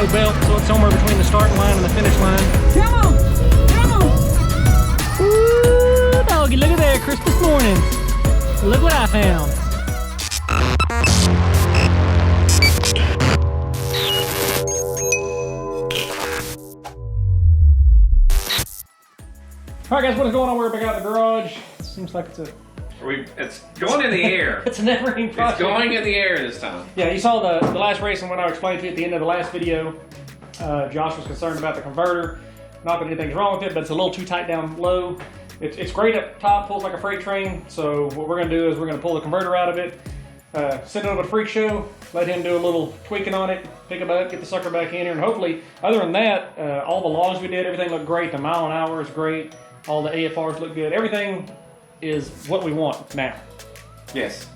no belt, so it's somewhere between the starting line and the finish line. Come on! Come on! Ooh, doggy, look at there, Christmas morning. Look what I found. All right, guys, what is going on? We're back out in the garage. It seems like it's going in the air. It's a never-ending process. It's going in the air this time. Yeah, you saw the last race, and when I explained to you at the end of the last video, Josh was concerned about the converter. Not that anything's wrong with it, but it's a little too tight down low. It's great up top, pulls like a freight train. So what we're gonna do is we're gonna pull the converter out of it, send it over to Freak Show, let him do a little tweaking on it, pick it up, get the sucker back in here, and hopefully, other than that, all the logs we did, everything looked great. The mile an hour is great. All the AFRs look good. Everything is what we want now. Yes.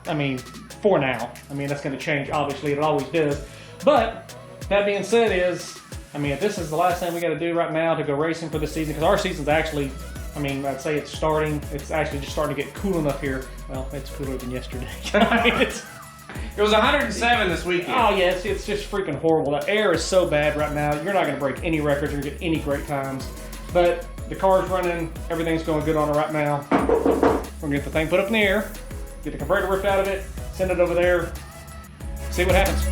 I mean, for now. I mean, that's going to change, obviously. It always does. But that being said is, I mean, if this is the last thing we got to do right now to go racing for the season, because our season's actually, I mean, I'd say it's starting. It's actually just starting to get cool enough here. Well, it's cooler than yesterday. I mean, it was 107 this weekend. Oh, yeah, it's just freaking horrible. The air is so bad right now. You're not going to break any records. You're going to get any great times. But the car's running. Everything's going good on it right now. We're going to get the thing put up in the air, get the converter ripped out of it, send it over there, see what happens.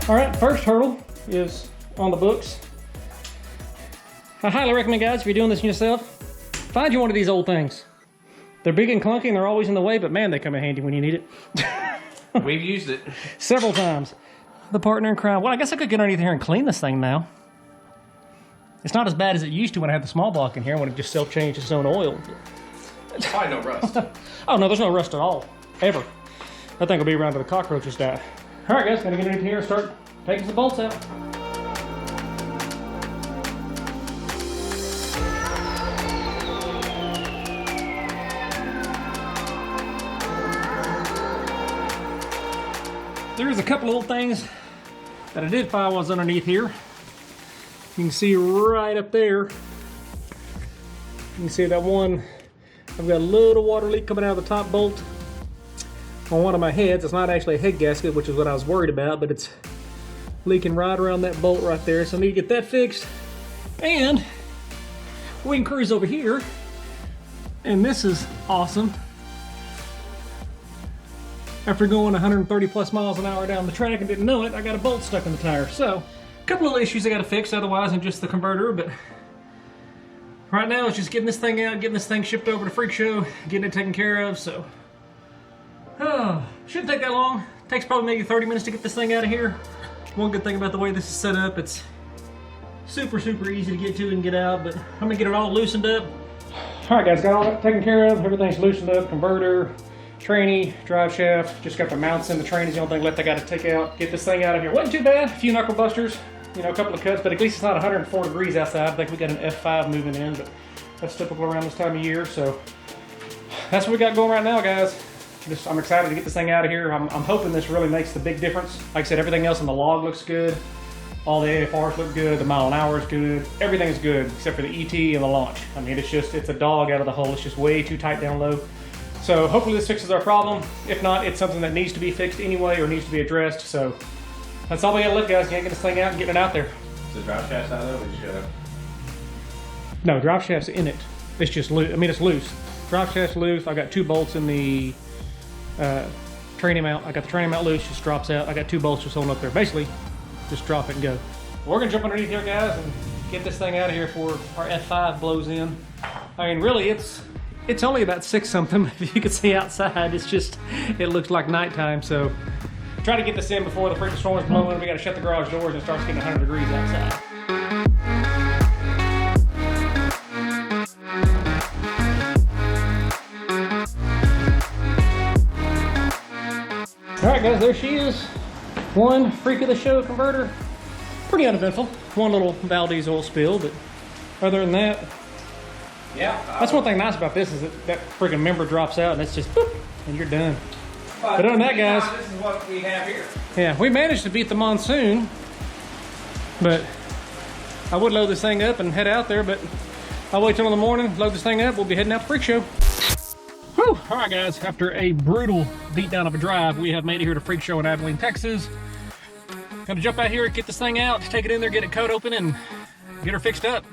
All right, first hurdle is on the books. I highly recommend, guys, if you're doing this yourself, find you one of these old things. They're big and clunky and they're always in the way, but man, they come in handy when you need it. We've used it several times. The partner in crime. Well, I guess I could get underneath here and clean this thing now. It's not as bad as it used to when I had the small block in here, when it just self-changed its own oil. There's probably no rust. Oh no, there's no rust at all, ever. That thing will be around till the cockroaches die. All right, guys, gonna get underneath here and start taking some bolts out. There's a couple of little things that I did find was underneath here. You can see right up there. You can see that one. I've got a little water leak coming out of the top bolt on one of my heads. It's not actually a head gasket, which is what I was worried about, but it's leaking right around that bolt right there. So I need to get that fixed. And we can cruise over here. And this is awesome. After going 130 plus miles an hour down the track and didn't know it, I got a bolt stuck in the tire. So, a couple of issues I got to fix otherwise than just the converter, but right now it's just getting this thing out, getting this thing shipped over to Freak Show, getting it taken care of, so. Shouldn't take that long. Takes probably maybe 30 minutes to get this thing out of here. One good thing about the way this is set up, it's super, super easy to get to and get out, but I'm gonna get it all loosened up. All right, guys, got all that taken care of. Everything's loosened up, converter, tranny, drive shaft, just got the mounts in the trannies, the only thing left I got to take out, get this thing out of here. Wasn't too bad, a few knuckle busters, you know, a couple of cuts, but at least it's not 104 degrees outside. I think we got an F5 moving in, but that's typical around this time of year, so that's what we got going right now, guys. I'm excited to get this thing out of here. I'm hoping this really makes the big difference. Like I said, everything else on the log looks good. All the AFRs look good, the mile an hour is good. Everything is good except for the ET and the launch. I mean, it's a dog out of the hole. It's just way too tight down low. So hopefully this fixes our problem. If not, it's something that needs to be fixed anyway or needs to be addressed. So that's all we gotta look, guys. Can't get this thing out and getting it out there. Is the drive shaft out of it? Or just no, drive shaft's in it. It's just loose. I mean, it's loose. Drive shaft's loose. I got 2 bolts in the training mount. I got the training mount loose, just drops out. I got 2 bolts just holding up there. Basically, just drop it and go. We're gonna jump underneath here, guys, and get this thing out of here before our F5 blows in. I mean, really, it's only about 6 something. If you can see outside, it's just, it looks like nighttime. So try to get this in before the freaking storm's blowing. We got to shut the garage doors and it starts getting 100 degrees outside. All right, guys, there she is. One freak of the show converter. Pretty uneventful. One little Valdez oil spill, but other than that, yeah. That's one thing nice about this is that freaking member drops out and it's just boop, and you're done. But other than that, guys, this is what we have here. Yeah, we managed to beat the monsoon, but I would load this thing up and head out there, but I'll wait till in the morning, load this thing up, we'll be heading out to Freak Show. Whew, all right guys, after a brutal beatdown of a drive, we have made it here to Freak Show in Abilene, Texas. Gonna jump out here, get this thing out, take it in there, get it code open, and get her fixed up.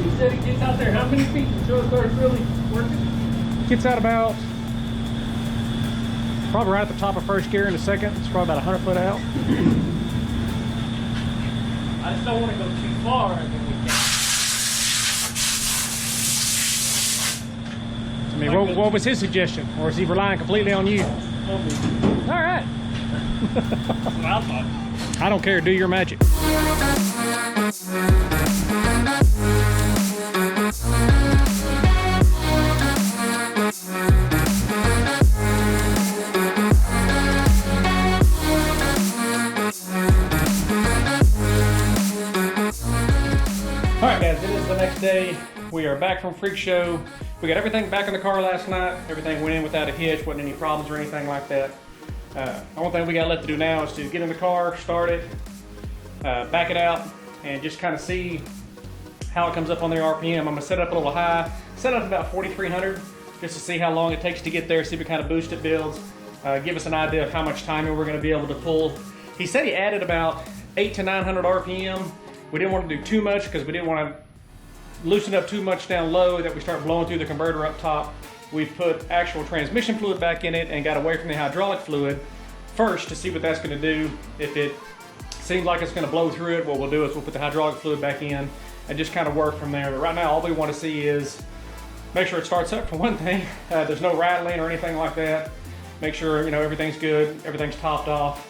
He said it gets out there how many feet until it starts really working? Gets out about, probably right at the top of first gear in a second. It's probably about 100 foot out. I just don't want to go too far and then we can't. I mean, what was his suggestion? Or is he relying completely on you? All right. That's what I thought. I don't care, do your magic. Alright guys, it is the next day. We are back from Freak Show. We got everything back in the car last night. Everything went in without a hitch, wasn't any problems or anything like that. The only thing we got left to do now is to get in the car, start it, back it out, and just kind of see how it comes up on the RPM. I'm gonna set it up a little high, set it up about 4,300, just to see how long it takes to get there, see what kind of boost it builds, give us an idea of how much timing we're gonna be able to pull. He said he added about 800 to 900 RPM. We didn't want to do too much because we didn't want to loosen up too much down low that we start blowing through the converter up top. We've put actual transmission fluid back in it and got away from the hydraulic fluid first to see what that's going to do. If it seems like it's going to blow through it, what we'll do is we'll put the hydraulic fluid back in and just kind of work from there. But right now all we want to see is make sure it starts up for one thing. There's no rattling or anything like that. Make sure, you know, everything's good, everything's topped off.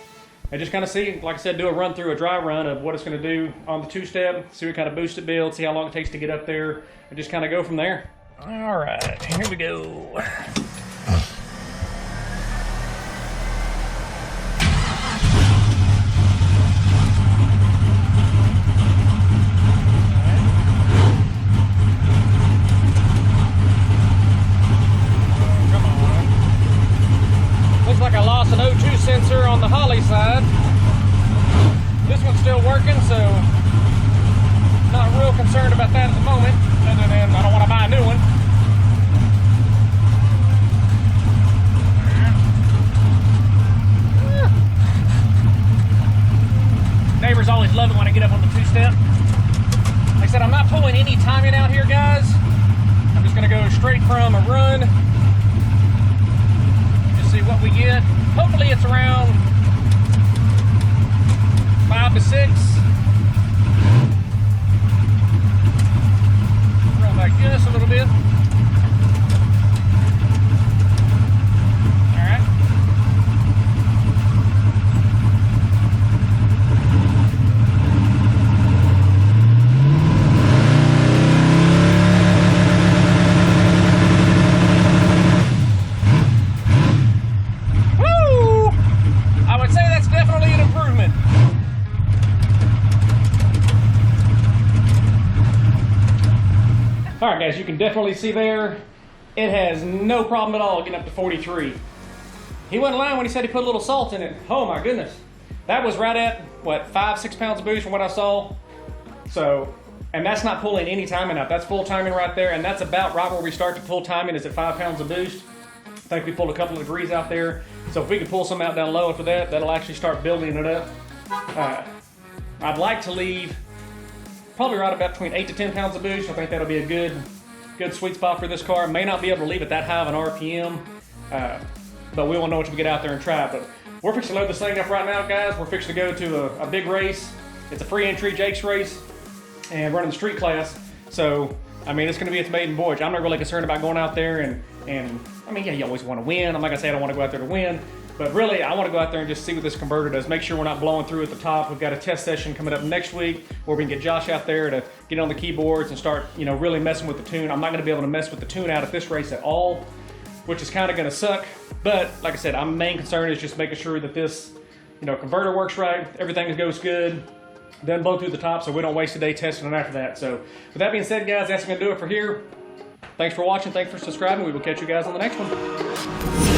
And just kind of see, like I said, do a run through, a dry run of what it's going to do on the two-step, see what kind of boost it builds, see how long it takes to get up there, and just kind of go from there. All right, here we go. Looks like I lost an O2 sensor on the Holly side. This one's still working, so not real concerned about that at the moment, other than I don't want to buy a new one. Neighbors always love it when I get up on the two-step. Like I said, I'm not pulling any timing out here, guys. I'm just going to go straight from a run. See what we get. Hopefully it's around 5 to 6. Roll back just a little bit. All right. All right, guys, you can definitely see there, it has no problem at all getting up to 43. He wasn't lying when he said he put a little salt in it. Oh my goodness. That was right at, what, 5-6 pounds of boost from what I saw. So, and that's not pulling any timing out. That's full timing right there, and that's about right where we start to pull timing is at 5 pounds of boost. I think we pulled a couple of degrees out there. So if we can pull some out down low after that, that'll actually start building it up. I'd like to leave probably right about between 8 to 10 pounds of boost. I think that'll be a good sweet spot for this car. May not be able to leave it that high of an RPM, but we won't know until we get out there and try it. But we're fixing to load this thing up right now, guys. We're fixing to go to a big race. It's a free entry Jake's race and running the street class. So, I mean, it's going to be its maiden voyage. I'm not really concerned about going out there and I mean, yeah, you always want to win. I'm not going to say I don't want to go out there to win. But really, I want to go out there and just see what this converter does. Make sure we're not blowing through at the top. We've got a test session coming up next week where we can get Josh out there to get on the keyboards and start, you know, really messing with the tune. I'm not going to be able to mess with the tune out at this race at all, which is kind of going to suck. But like I said, my main concern is just making sure that this, you know, converter works right, everything goes good, doesn't blow through the top, so we don't waste a day testing it after that. So with that being said, guys, that's going to do it for here. Thanks for watching. Thanks for subscribing. We will catch you guys on the next one.